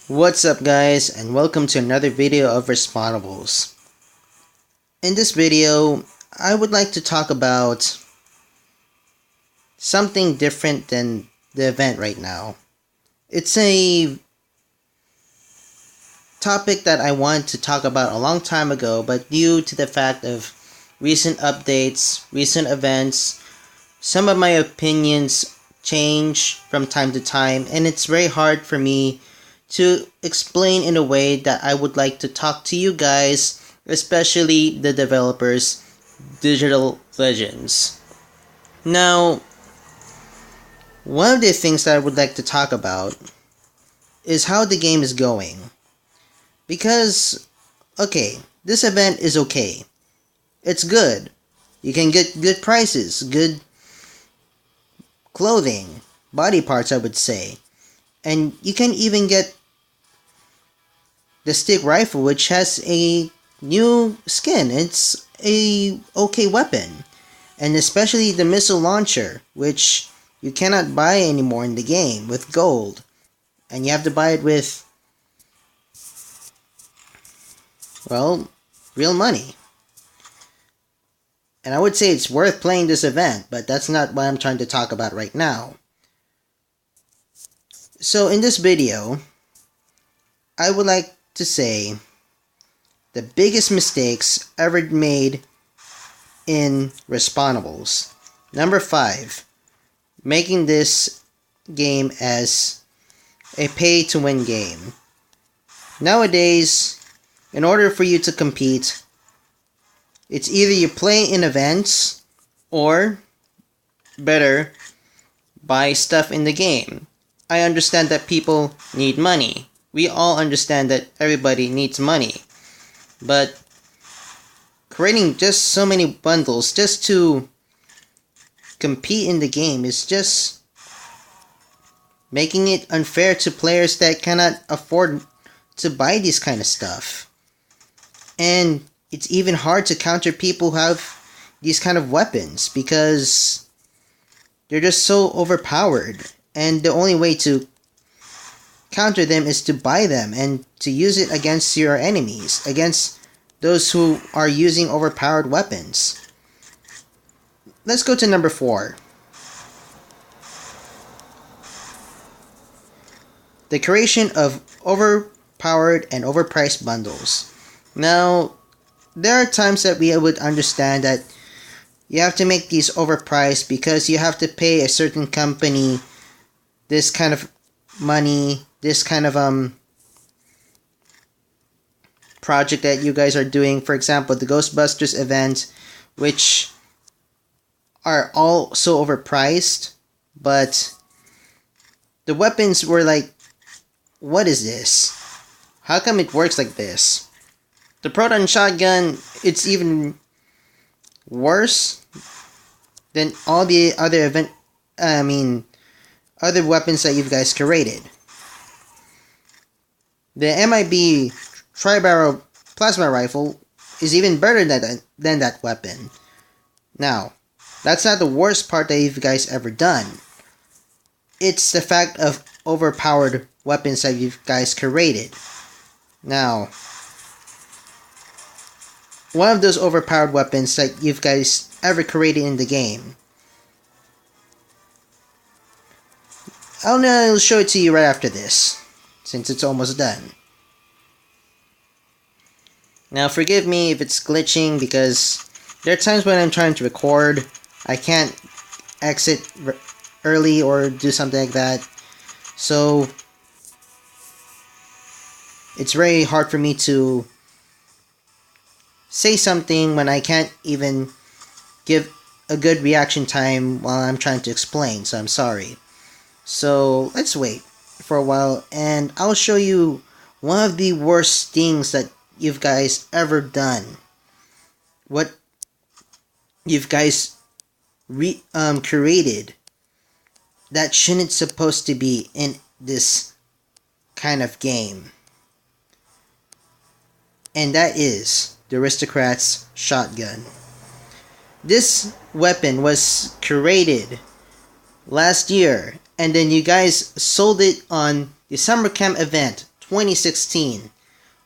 What's up guys, and welcome to another video of Respawnables. In this video, I would like to talk about something different than the event right now. It's a topic that I wanted to talk about a long time ago, but due to the fact of recent updates, recent events, some of my opinions change from time to time, and it's very hard for me to explain in a way that I would like to talk to you guys, especially the developers, Digital Legends. Now, one of the things that I would like to talk about is how the game is going. Because, okay, this event is okay. It's good. You can get good prices, good clothing, body parts I would say. And you can even get the stick rifle, which has a new skin. It's a okay weapon. And especially the missile launcher, which you cannot buy anymore in the game with gold. And you have to buy it with, well, real money. And I would say it's worth playing this event, but that's not what I'm trying to talk about right now. So in this video, I would like to say the biggest mistakes ever made in Respawnables. Number 5, making this game as a pay-to-win game. Nowadays, in order for you to compete, it's either you play in events or, better, buy stuff in the game. I understand that people need money. We all understand that everybody needs money. But creating just so many bundles just to compete in the game is just making it unfair to players that cannot afford to buy this kind of stuff. And it's even hard to counter people who have these kind of weapons because they're just so overpowered. And the only way to counter them is to buy them and to use it against your enemies, against those who are using overpowered weapons. Let's go to number 4. The creation of overpowered and overpriced bundles. Now, there are times that we would understand that you have to make these overpriced because you have to pay a certain company this kind of money, this kind of project that you guys are doing. For example, the Ghostbusters event, which are all so overpriced, but the weapons were like, what is this? How come it works like this? The proton shotgun, it's even worse than all the other other weapons that you guys created. The MIB tri-barrel plasma rifle is even better than that weapon. Now, that's not the worst part that you guys ever done. It's the fact of overpowered weapons that you guys created. Now, one of those overpowered weapons that you guys ever created in the game, I'll show it to you right after this, since it's almost done. Now forgive me if it's glitching because there are times when I'm trying to record, I can't exit early or do something like that, so it's very hard for me to say something when I can't even give a good reaction time while I'm trying to explain, so I'm sorry. So let's wait for a while and I'll show you one of the worst things that you've guys ever done. What you've guys created that shouldn't supposed to be in this kind of game. And that is the Aristocrat's shotgun. This weapon was created last year, and then you guys sold it on the summer camp event 2016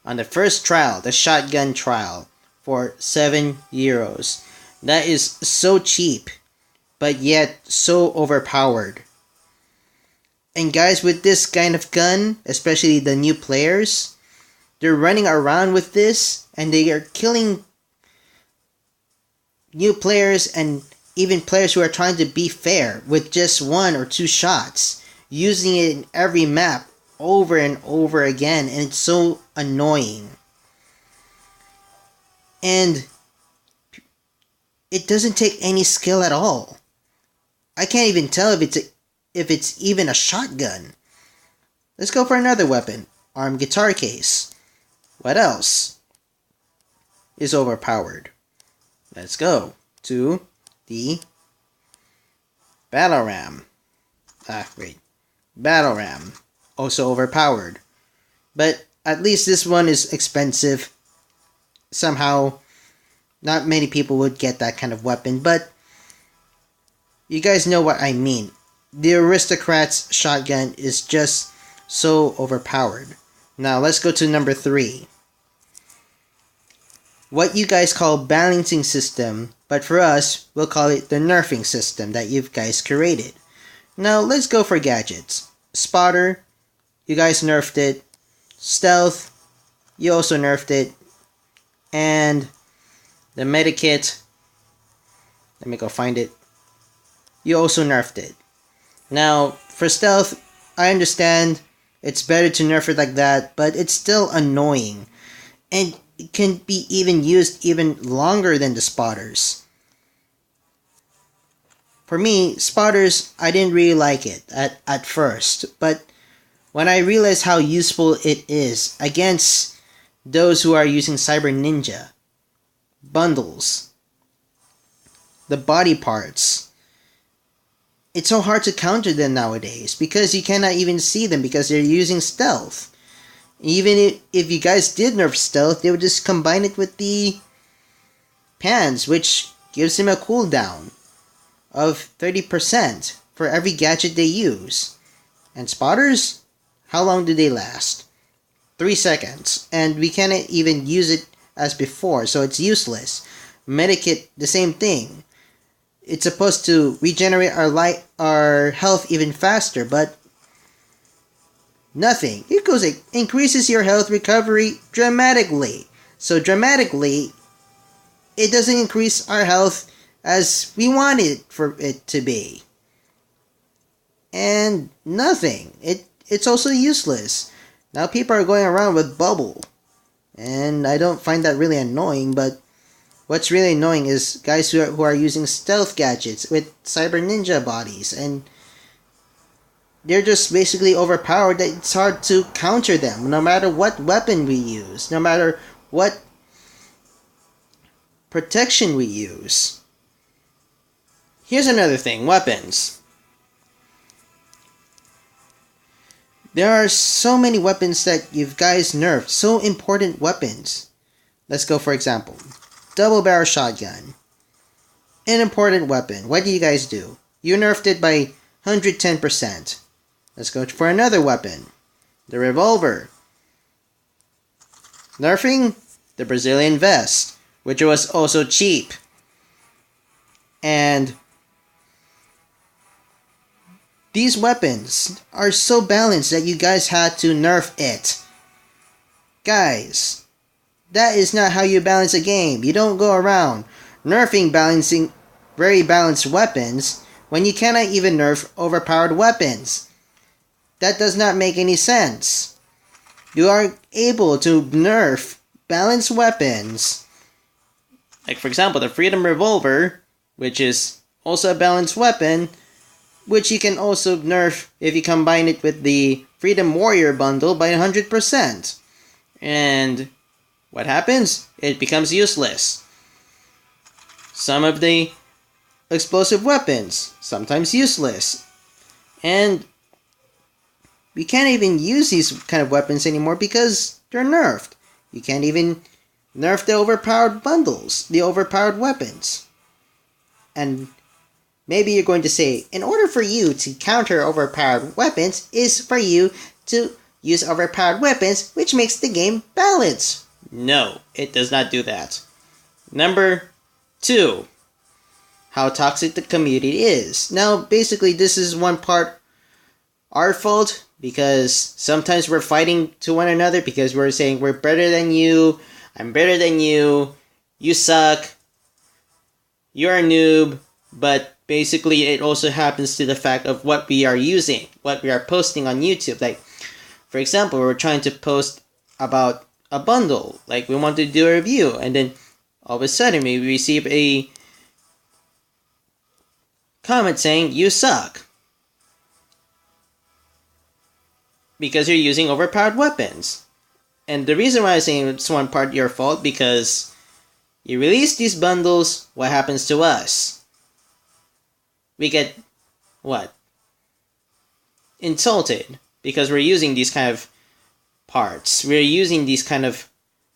on the first trial, the shotgun trial, for €7. That is so cheap, but yet so overpowered. And guys, with this kind of gun, especially the new players, they're running around with this and they are killing new players and even players who are trying to be fair with just 1 or 2 shots, using it in every map over and over again, and it's so annoying. And it doesn't take any skill at all. I can't even tell if it's even a shotgun. Let's go for another weapon. Armed guitar case. What else is overpowered? Let's go to the battle ram. Battle ram. Also overpowered. But at least this one is expensive. Somehow, not many people would get that kind of weapon, but you guys know what I mean. The Aristocrat's shotgun is just so overpowered. Now, let's go to number 3. What you guys call balancing system, but for us, we'll call it the nerfing system that you guys created. Now, let's go for gadgets. Spotter, you guys nerfed it. Stealth, you also nerfed it. And the medikit, let me go find it. You also nerfed it. Now, for stealth, I understand it's better to nerf it like that, but it's still annoying. And it can be even used even longer than the spotters. For me, spotters, I didn't really like it at first, but when I realized how useful it is against those who are using Cyber Ninja, bundles, the body parts, it's so hard to counter them nowadays because you cannot even see them because they're using stealth. Even if you guys did nerf stealth, they would just combine it with the pans, which gives them a cooldown of 30% for every gadget they use. And spotters, how long do they last? 3 seconds. And we cannot even use it as before, so it's useless. Medikit, the same thing. It's supposed to regenerate our health even faster, but nothing. It increases your health recovery dramatically. So dramatically, it doesn't increase our health as we want it for it to be. And nothing. It's also useless. Now people are going around with bubble. And I don't find that really annoying, but what's really annoying is guys who are using stealth gadgets with Cyber Ninja bodies, and they're just basically overpowered that it's hard to counter them, no matter what weapon we use, no matter what protection we use. Here's another thing, weapons. There are so many weapons that you guys nerfed, so important weapons. Let's go for example. Double barrel shotgun. An important weapon. What do you guys do? You nerfed it by 110%. Let's go for another weapon. The revolver. Nerfing the Brazilian vest, which was also cheap. And these weapons are so balanced that you guys had to nerf it. Guys, that is not how you balance a game. You don't go around nerfing balancing very balanced weapons when you cannot even nerf overpowered weapons. That does not make any sense. You are able to nerf balanced weapons. Like for example, the Freedom Revolver, which is also a balanced weapon, which you can also nerf if you combine it with the Freedom Warrior bundle by 100%. And what happens? It becomes useless. Some of the explosive weapons, sometimes useless. And we can't even use these kind of weapons anymore because they're nerfed. You can't even nerf the overpowered bundles, the overpowered weapons. And maybe you're going to say, in order for you to counter overpowered weapons is for you to use overpowered weapons, which makes the game balanced. No, it does not do that. Number 2, how toxic the community is. Now, basically, this is one part our fault, because sometimes we're fighting to one another because we're saying we're better than you, I'm better than you suck, you're a noob, but basically it also happens to the fact of what we are using, what we are posting on YouTube. Like, for example, we're trying to post about a bundle, like we want to do a review, and then all of a sudden we receive a comment saying you suck because you're using overpowered weapons. And the reason why I'm saying it's one part your fault, because you release these bundles, what happens to us? We get, what? Insulted, because we're using these kind of parts. We're using these kind of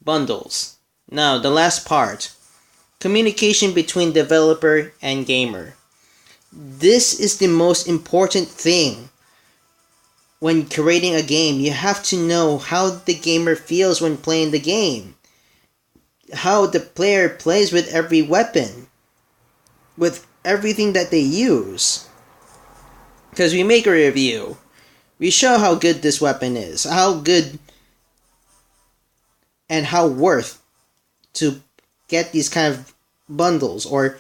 bundles. Now, the last part. Communication between developer and gamer. This is the most important thing. When creating a game, you have to know how the gamer feels when playing the game. How the player plays with every weapon. With everything that they use. Because we make a review. We show how good this weapon is. How good and how worth to get these kind of bundles. Or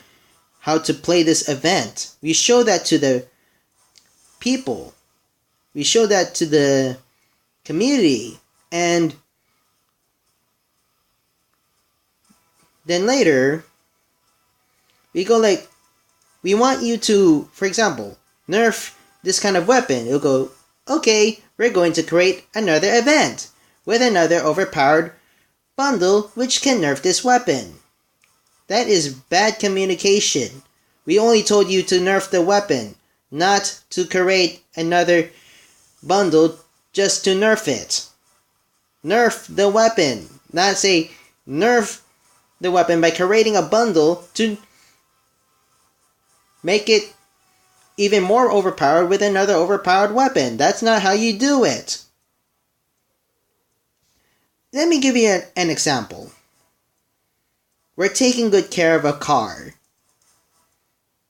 how to play this event. We show that to the people. We show that to the community, and then later, we go like, we want you to, for example, nerf this kind of weapon. You'll go, okay, we're going to create another event with another overpowered bundle which can nerf this weapon. That is bad communication. We only told you to nerf the weapon, not to create another bundle just to nerf it. Nerf the weapon, not say nerf the weapon by creating a bundle to make it even more overpowered with another overpowered weapon. That's not how you do it. Let me give you an example. We're taking good care of a car,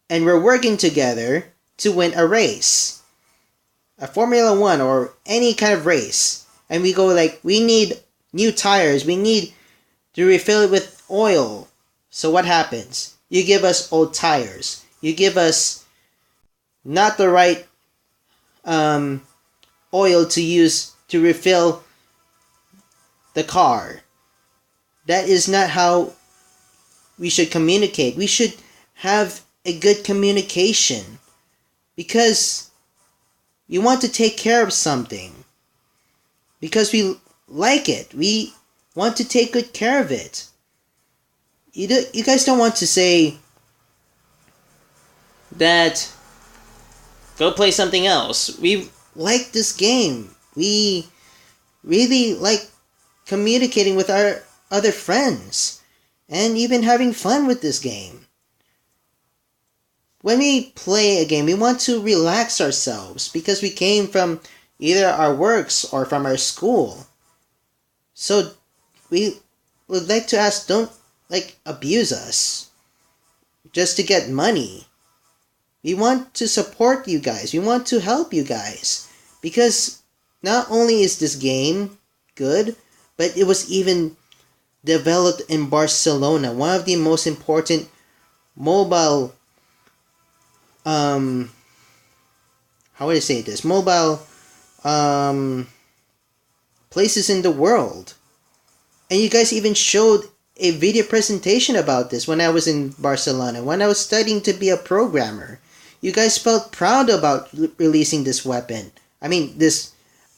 and we're working together to win a race. A Formula 1 or any kind of race, and we go like, we need new tires, we need to refill it with oil. So what happens? You give us old tires. You give us not the right oil to use to refill the car. That is not how we should communicate. We should have a good communication, because we want to take care of something. Because we like it. We want to take good care of it. You guys don't want to say that go play something else. We like this game. We really like communicating with our other friends. And even having fun with this game. When we play a game, we want to relax ourselves because we came from either our works or from our school. So we would like to ask, don't abuse us just to get money. We want to support you guys. We want to help you guys, because not only is this game good, but it was even developed in Barcelona, one of the most important mobile mobile places in the world. And you guys even showed a video presentation about this when I was in Barcelona, when I was studying to be a programmer. You guys felt proud about releasing this weapon. This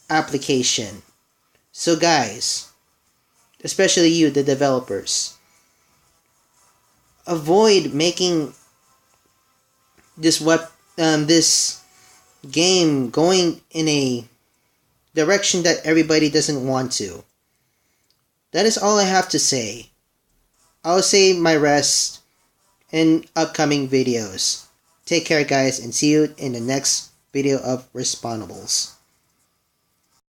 application. So guys, especially you, the developers, avoid making this game going in a direction that everybody doesn't want to. That is all I have to say. I'll save my rest in upcoming videos. Take care, guys, and see you in the next video of Respawnables.